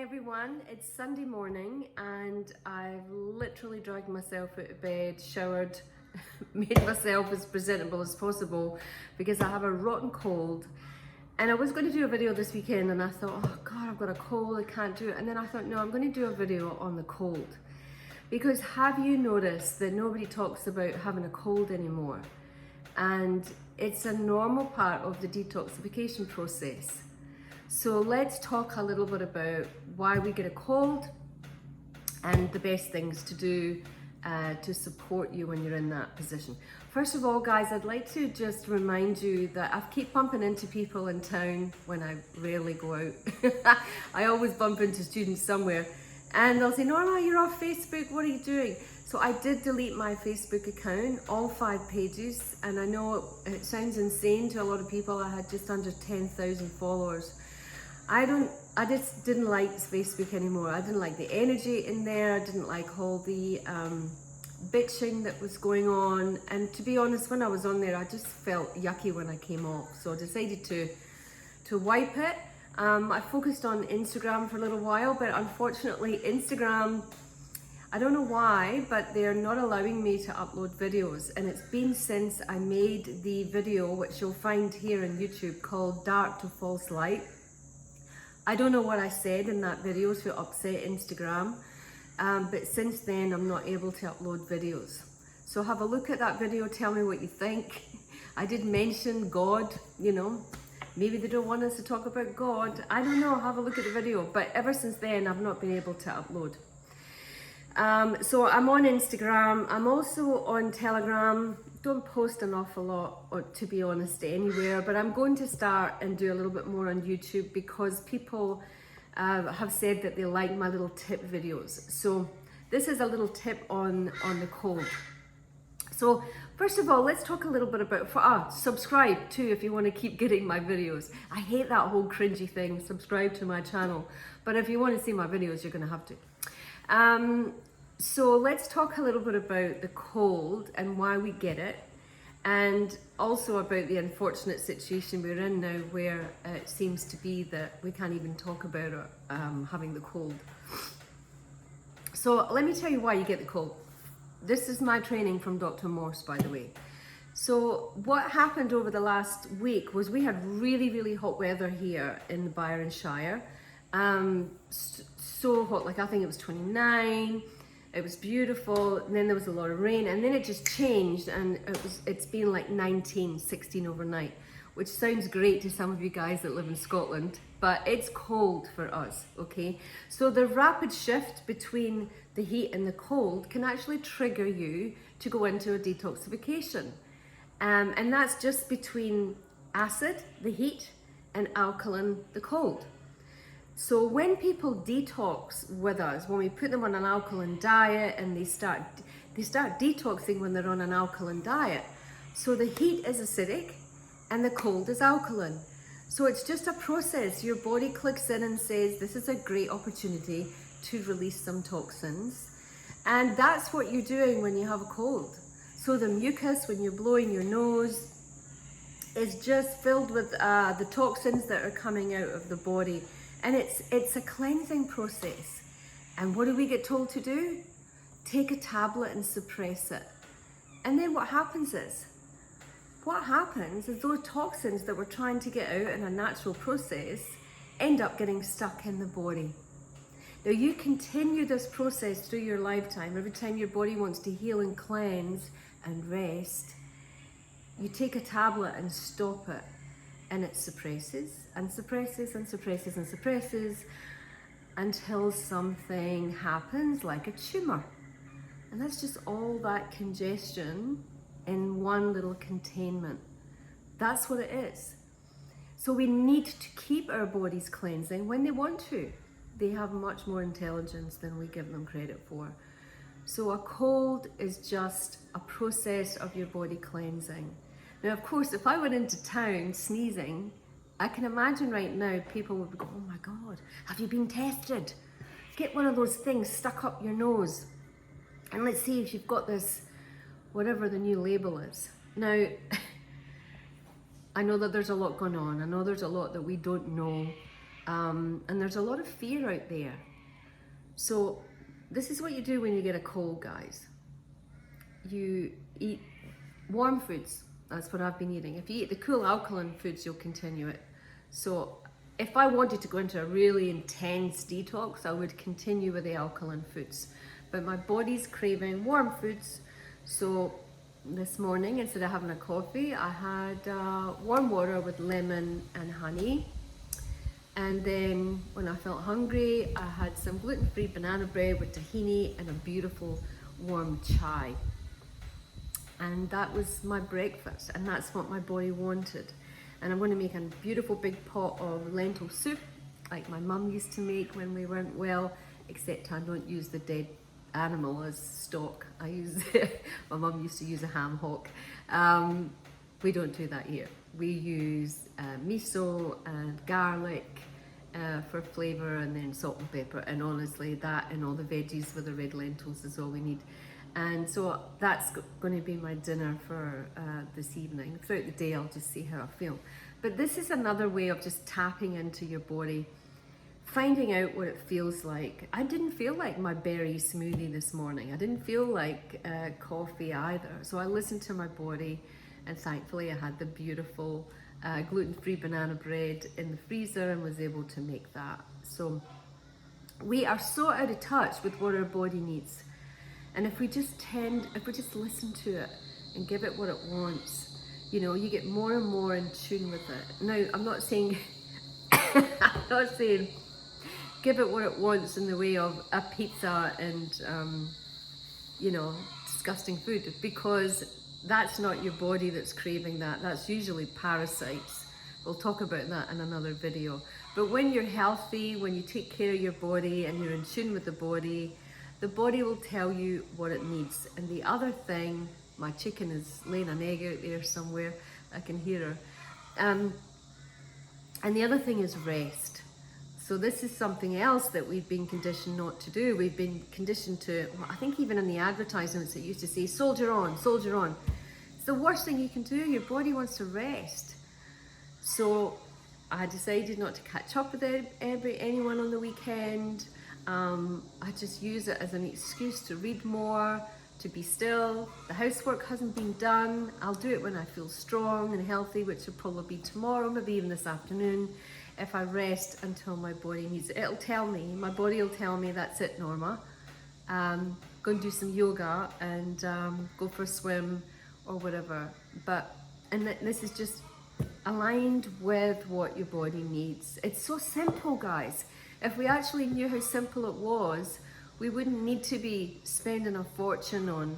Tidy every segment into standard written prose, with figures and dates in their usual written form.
Hi everyone, it's Sunday morning and I've literally dragged myself out of bed, showered, made myself as presentable as possible because I have a rotten cold. And I was going to do a video this weekend and I thought, oh God, I've got a cold, I can't do it. And then I thought, no, I'm going to do a video on the cold. Because have you noticed that nobody talks about having a cold anymore? And it's a normal part of the detoxification process. So let's talk a little bit about why we get a cold and the best things to do to support you when you're in that position. First of all, guys, I'd like to just remind you that I keep bumping into people in town when I rarely go out. I always bump into students somewhere and they'll say, Norma, you're off Facebook, what are you doing? So I did delete my Facebook account, all 5 pages, and I know it sounds insane to a lot of people. I had just under 10,000 followers. I just didn't like Facebook anymore. I didn't like the energy in there. I didn't like all the bitching that was going on. And to be honest, when I was on there, I just felt yucky when I came off. So I decided to wipe it. I focused on Instagram for a little while, but unfortunately Instagram, I don't know why, but they're not allowing me to upload videos. And it's been since I made the video, which you'll find here on YouTube, called Dark to False Light. I don't know what I said in that video to upset Instagram, but since then I'm not able to upload videos. So have a look at that video, tell me what you think. I did mention God, you know, maybe they don't want us to talk about God. I don't know, have a look at the video. But ever since then I've not been able to upload. So I'm on Instagram, I'm also on Telegram. Don't post an awful lot, or to be honest, anywhere, but I'm going to start and do a little bit more on YouTube because people have said that they like my little tip videos. So this is a little tip on the cold. So first of all, let's talk a little bit about, subscribe too if you want to keep getting my videos. I hate that whole cringy thing, subscribe to my channel, but if you want to see my videos, you're going to have to. So let's talk a little bit about the cold and why we get it, and also about the unfortunate situation we're in now where it seems to be that we can't even talk about having the cold. So let me tell you why you get the cold. This is my training from Dr. Morse, by the way. So what happened over the last week was we had really, really hot weather here in the Byron Shire. So hot, like I think it was 29. It was beautiful, and then there was a lot of rain, and then it just changed, and it's been like 19, 16 overnight, which sounds great to some of you guys that live in Scotland, but it's cold for us, okay? So the rapid shift between the heat and the cold can actually trigger you to go into a detoxification. And that's just between acid, the heat, and alkaline, the cold. So when people detox with us, when we put them on an alkaline diet and they start detoxing when they're on an alkaline diet. So the heat is acidic and the cold is alkaline. So it's just a process. Your body clicks in and says, this is a great opportunity to release some toxins. And that's what you're doing when you have a cold. So the mucus, when you're blowing your nose, is just filled with the toxins that are coming out of the body. And it's a cleansing process. And what do we get told to do? Take a tablet and suppress it. And then what happens is those toxins that we're trying to get out in a natural process end up getting stuck in the body. Now you continue this process through your lifetime. Every time your body wants to heal and cleanse and rest, you take a tablet and stop it. And it suppresses and suppresses and suppresses and suppresses until something happens like a tumor. And that's just all that congestion in one little containment. That's what it is. So we need to keep our bodies cleansing when they want to. They have much more intelligence than we give them credit for. So a cold is just a process of your body cleansing. Now, of course, if I went into town sneezing, I can imagine right now people would go, oh my God, have you been tested? Get one of those things stuck up your nose. And let's see if you've got this, whatever the new label is. Now, I know that there's a lot going on. I know there's a lot that we don't know. And there's a lot of fear out there. So this is what you do when you get a cold, guys. You eat warm foods. That's what I've been eating. If you eat the cool alkaline foods, you'll continue it. So if I wanted to go into a really intense detox, I would continue with the alkaline foods. But my body's craving warm foods. So this morning, instead of having a coffee, I had warm water with lemon and honey. And then when I felt hungry, I had some gluten-free banana bread with tahini and a beautiful warm chai. And that was my breakfast, and that's what my body wanted. And I'm going to make a beautiful big pot of lentil soup, like my mum used to make when we weren't well, except I don't use the dead animal as stock. I use, my mum used to use a ham hock. We don't do that here. We use miso and garlic for flavour, and then salt and pepper, and honestly that and all the veggies with the red lentils is all we need. And so that's going to be my dinner for this evening. Throughout the day I'll just see how I feel. But this is another way of just tapping into your body, finding out what it feels like. I didn't feel like my berry smoothie this morning. I didn't feel like coffee either. So I listened to my body, and thankfully I had the beautiful gluten-free banana bread in the freezer and was able to make that. So we are so out of touch with what our body needs. And if we just listen to it and give it what it wants, you know, you get more and more in tune with it. Now, I'm not saying give it what it wants in the way of a pizza and, you know, disgusting food, because that's not your body that's craving that. That's usually parasites. We'll talk about that in another video. But when you're healthy, when you take care of your body and you're in tune with the body will tell you what it needs. And the other thing, my chicken is laying an egg out there somewhere. I can hear her. And the other thing is rest. So this is something else that we've been conditioned not to do. We've been conditioned to, well, I think even in the advertisements it used to say, soldier on, soldier on. It's the worst thing you can do. Your body wants to rest. So I decided not to catch up with anyone on the weekend. I just use it as an excuse to read more, to be still. The housework hasn't been done. I'll do it when I feel strong and healthy, which will probably be tomorrow, maybe even this afternoon, if I rest until my body needs it. It'll tell me, my body will tell me, that's it, Norma. Go and do some yoga and go for a swim or whatever. And this is just aligned with what your body needs. It's so simple, guys. If we actually knew how simple it was, we wouldn't need to be spending a fortune on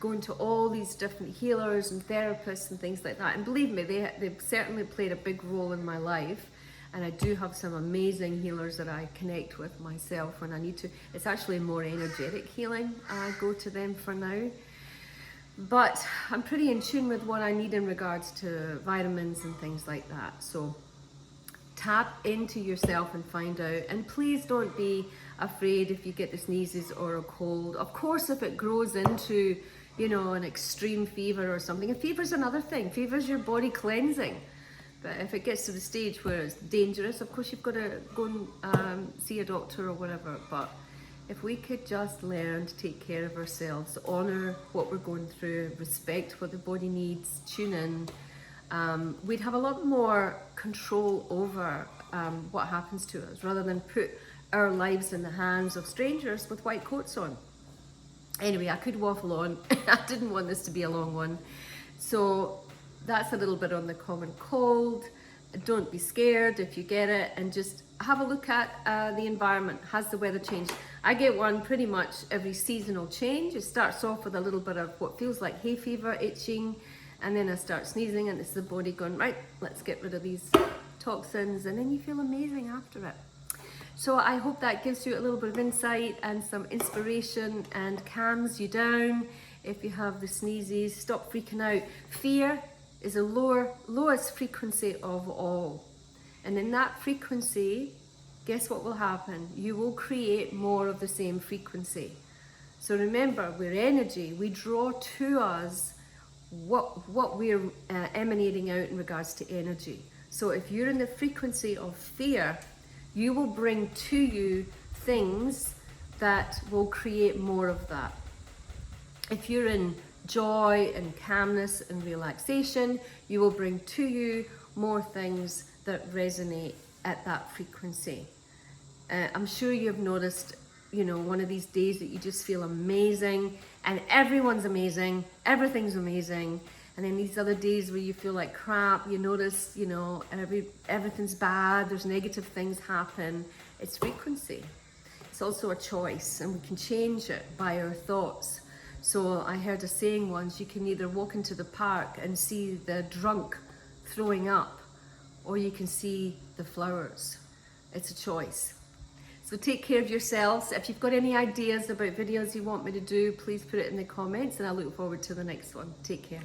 going to all these different healers and therapists and things like that. And believe me, they've certainly played a big role in my life. And I do have some amazing healers that I connect with myself when I need to. It's actually more energetic healing. I go to them for now. But I'm pretty in tune with what I need in regards to vitamins and things like that. So tap into yourself and find out. And please don't be afraid if you get the sneezes or a cold. Of course, if it grows into, you know, an extreme fever or something. And fever's another thing. Fever's your body cleansing. But if it gets to the stage where it's dangerous, of course you've got to go and see a doctor or whatever. But if we could just learn to take care of ourselves, honour what we're going through, respect what the body needs, tune in, we'd have a lot more control over what happens to us, rather than put our lives in the hands of strangers with white coats on. Anyway, I could waffle on. I didn't want this to be a long one. So that's a little bit on the common cold. Don't be scared if you get it, and just have a look at the environment. Has the weather changed? I get one pretty much every seasonal change. It starts off with a little bit of what feels like hay fever, itching, and then I start sneezing, and it's the body going, right, let's get rid of these toxins, and then you feel amazing after it. So I hope that gives you a little bit of insight and some inspiration and calms you down. If you have the sneezes, stop freaking out. Fear is the lowest frequency of all. And in that frequency, guess what will happen? You will create more of the same frequency. So remember, we're energy. We draw to us what we're emanating out in regards to energy. So if you're in the frequency of fear, you will bring to you things that will create more of that. If you're in joy and calmness and relaxation, you will bring to you more things that resonate at that frequency. I'm sure you've noticed, you know, one of these days that you just feel amazing and everyone's amazing, everything's amazing. And then these other days where you feel like crap, you notice, you know, everything's bad, there's negative things happen. It's frequency. It's also a choice, and we can change it by our thoughts. So I heard a saying once, you can either walk into the park and see the drunk throwing up, or you can see the flowers. It's a choice. So take care of yourselves. If you've got any ideas about videos you want me to do, please put it in the comments, and I look forward to the next one. Take care.